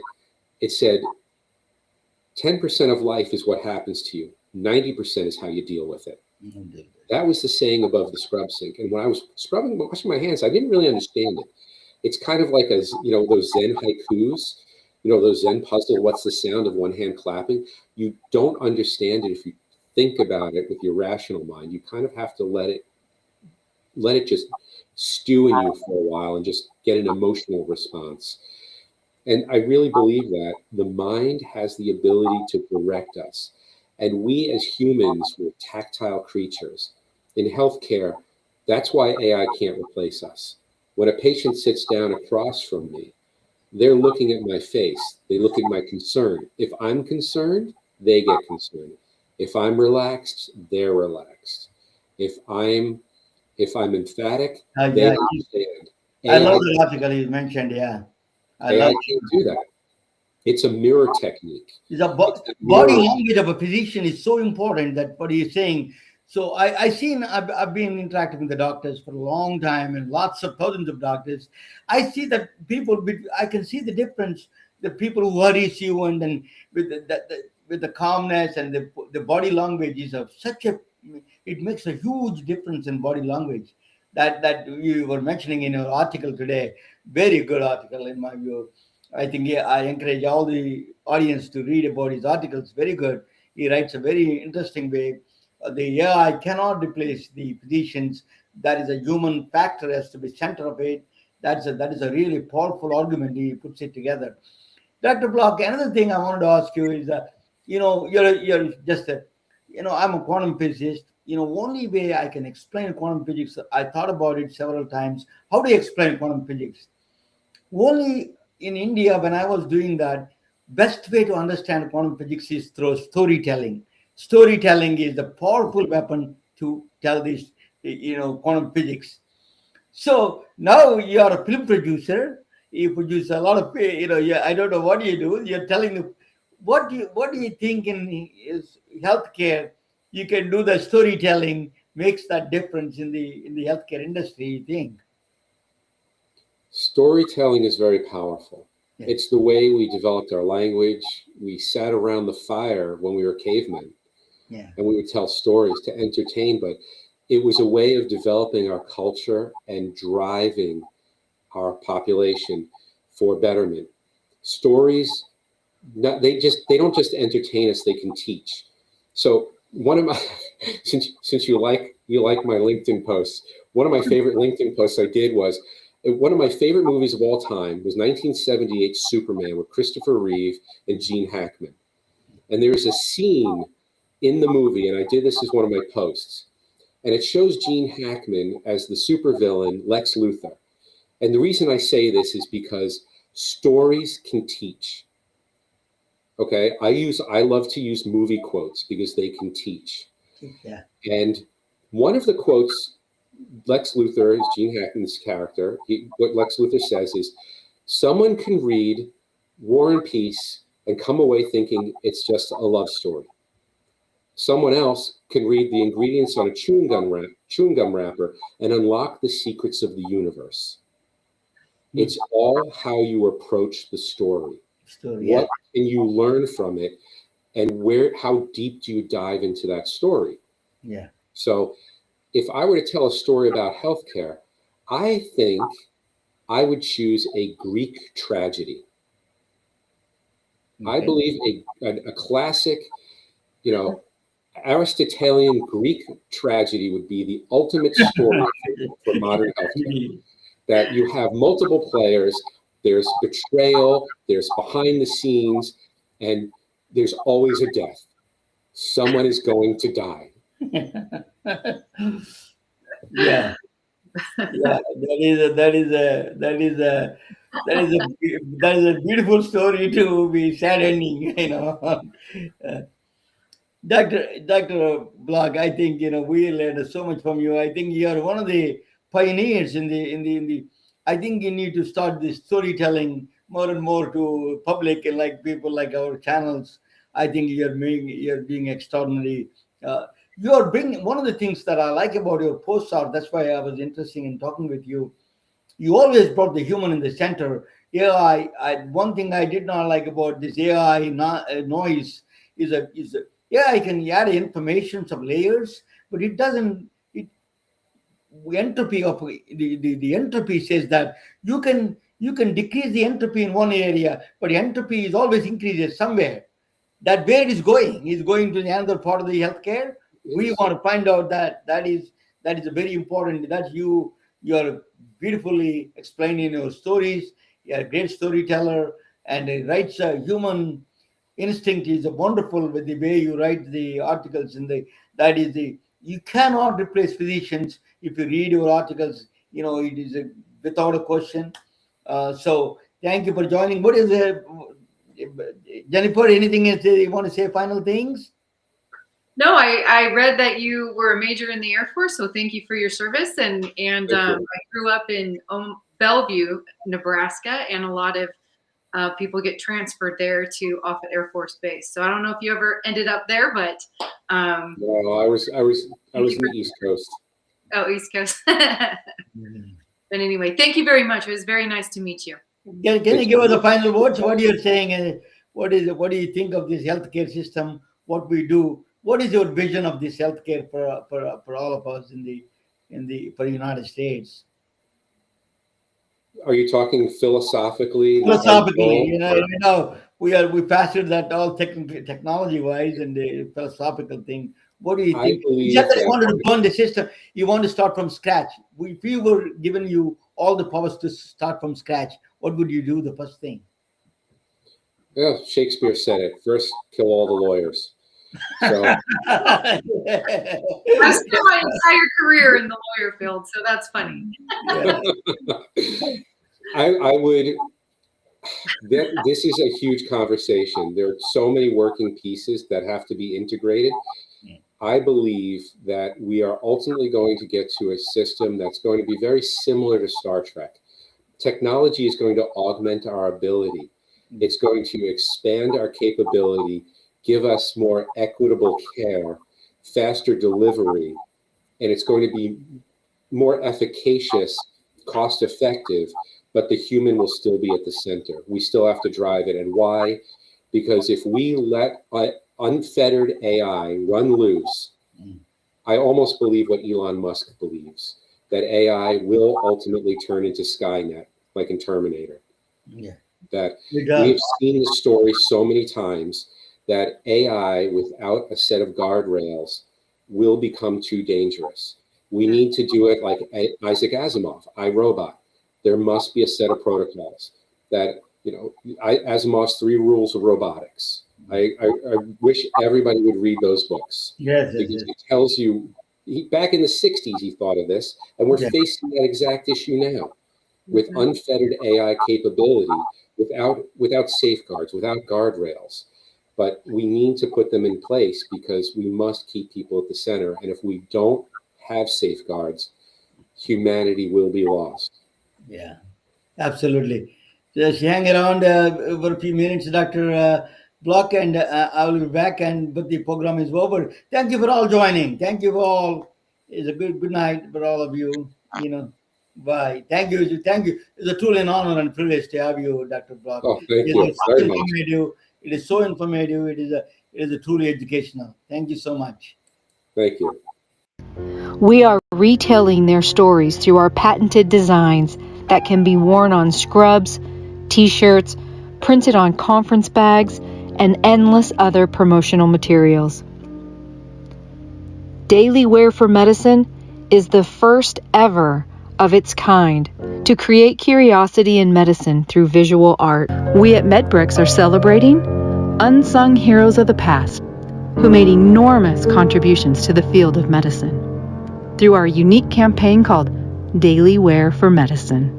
10% of life is what happens to you. 90% is how you deal with it. That was the saying above the scrub sink. And when I was washing my hands, I didn't really understand it. It's kind of like those Zen haikus, those Zen puzzle, what's the sound of one hand clapping? You don't understand it if you think about it with your rational mind. You kind of have to let it just stew in you for a while and just get an emotional response. And I really believe that the mind has the ability to direct us. And we as humans, we're tactile creatures. In healthcare, that's why AI can't replace us. When a patient sits down across from me, they're looking at my face. They look at my concern. If I'm concerned, they get concerned. If I'm relaxed, they're relaxed. If I'm emphatic, they understand. I love the article you mentioned. Yeah. AI can't do that. It's a mirror technique. The body language of a physician is so important that what you're saying. So I've been interacting with the doctors for a long time and lots of thousands of doctors. I see that I can see the difference. The people who worries you and then with the calmness and the body language is of such a, it makes a huge difference in body language. That you were mentioning in your article today, very good article in my view. I think, yeah, I encourage all the audience to read about his articles. Very good. He writes a very interesting way. The AI cannot replace the physicians. That is a human factor has to be center of it. That is a really powerful argument. He puts it together. Dr. Block, another thing I wanted to ask you is that, you're just a, I'm a quantum physicist. Only way I can explain quantum physics, I thought about it several times. How do you explain quantum physics? Only in India, when I was doing that, best way to understand quantum physics is through storytelling. Storytelling is the powerful weapon to tell this, quantum physics. So now you are a film producer. You produce a lot of, yeah, I don't know what you do. You're telling me what do you think in is healthcare? You can do the storytelling makes that difference in the healthcare industry. You think? Storytelling is very powerful. Yeah. It's the way we developed our language. We sat around the fire when we were cavemen, Yeah. and we would tell stories to entertain, but it was a way of developing our culture and driving our population for betterment. Stories, they don't just entertain us, they can teach. So one of my since you like my LinkedIn posts, one of my favorite LinkedIn posts I did was, one of my favorite movies of all time was 1978 Superman with Christopher Reeve and Gene Hackman. And there's a scene in the movie, and I did this as one of my posts, and it shows Gene Hackman as the supervillain Lex Luthor. And the reason I say this is because stories can teach. Okay, I love to use movie quotes because they can teach. Yeah. And one of the quotes, Lex Luthor is Gene Hackman's character. What Lex Luthor says is, someone can read War and Peace and come away thinking it's just a love story. Someone else can read the ingredients on a chewing gum wrapper and unlock the secrets of the universe. It's all how you approach the story. Yeah. What can you learn from it, and how deep do you dive into that story? Yeah. So if I were to tell a story about healthcare, I think I would choose a Greek tragedy. Okay. I believe a classic, Aristotelian Greek tragedy would be the ultimate story for modern healthcare. That you have multiple players, there's betrayal, there's behind the scenes, and there's always a death. Someone is going to die. Yeah. Yeah, that is a beautiful story to be saddening. Uh, Dr. Block, I think we learned so much from you. I think you are one of the pioneers in the. I think you need to start this storytelling more and more to public and like people like our channels. I think you're being extraordinary. You're bringing one of the things that I like about your posts are, that's why I was interested in talking with you. You always brought the human in the center. One thing I did not like about this AI noise is AI can add information, some layers, but it doesn't. Entropy of the entropy says that you can decrease the entropy in one area, but entropy is always increases somewhere. That where it is going to another part of the healthcare. We want to find out that is a very important. That you're beautifully explaining your stories. You're a great storyteller, and it writes a human instinct is wonderful with the way you write the articles. You cannot replace physicians if you read your articles. It is without a question. So thank you for joining. What is Jennifer? Anything you want to say? Final things? No, I read that you were a major in the Air Force, so thank you for your service. And I grew up in Bellevue, Nebraska, and a lot of people get transferred there to Offutt Air Force Base. So I don't know if you ever ended up there, but No, I was in the East Coast. oh, East Coast. But anyway, thank you very much. It was very nice to meet you. Can you give us the final words? What you're saying, and what do you think of this healthcare system? What we do? What is your vision of this healthcare for all of us for the United States? Are you talking philosophically? Philosophically, we passed that all technology wise and the philosophical thing. What do you I think? believe You just that- wanted to burn the system. You want to start from scratch. If we were giving you all the powers to start from scratch, what would you do? The first thing. Yeah, Shakespeare said it. First, kill all the lawyers. So I spent my entire career in the lawyer field, so that's funny. I would. This is a huge conversation. There are so many working pieces that have to be integrated. I believe that we are ultimately going to get to a system that's going to be very similar to Star Trek. Technology is going to augment our ability. It's going to expand our capability, give us more equitable care, faster delivery, and it's going to be more efficacious, cost effective, but the human will still be at the center. We still have to drive it. And why? Because if we let unfettered AI run loose, I almost believe what Elon Musk believes, that AI will ultimately turn into Skynet, like in Terminator. Yeah. That we've seen the story so many times that AI without a set of guardrails will become too dangerous. We need to do it like Isaac Asimov, iRobot. There must be a set of protocols that, Asimov's 3 rules of robotics. I wish everybody would read those books. Yes, because it tells you, back in the 60s, he thought of this, and we're facing that exact issue now with unfettered AI capability, without safeguards, without guardrails. But we need to put them in place because we must keep people at the center. And if we don't have safeguards, humanity will be lost. Yeah, absolutely. Just hang around for a few minutes, Dr. Block, and I will be back. But the program is over. Thank you for all joining. Thank you for all. It's a good night for all of you. Bye. Thank you. Thank you. It's a truly an honor and privilege to have you, Dr. Block. Oh, thank you very much. It is so informative. It is a truly educational. Thank you so much. Thank you. We are retelling their stories through our patented designs that can be worn on scrubs, t-shirts, printed on conference bags, and endless other promotional materials. Daily Wear for Medicine is the first ever of its kind to create curiosity in medicine through visual art. We at MedBricks are celebrating unsung heroes of the past who made enormous contributions to the field of medicine through our unique campaign called Daily Wear for Medicine.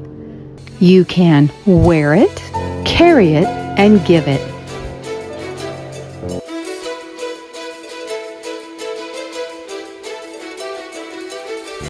You can wear it, carry it, and give it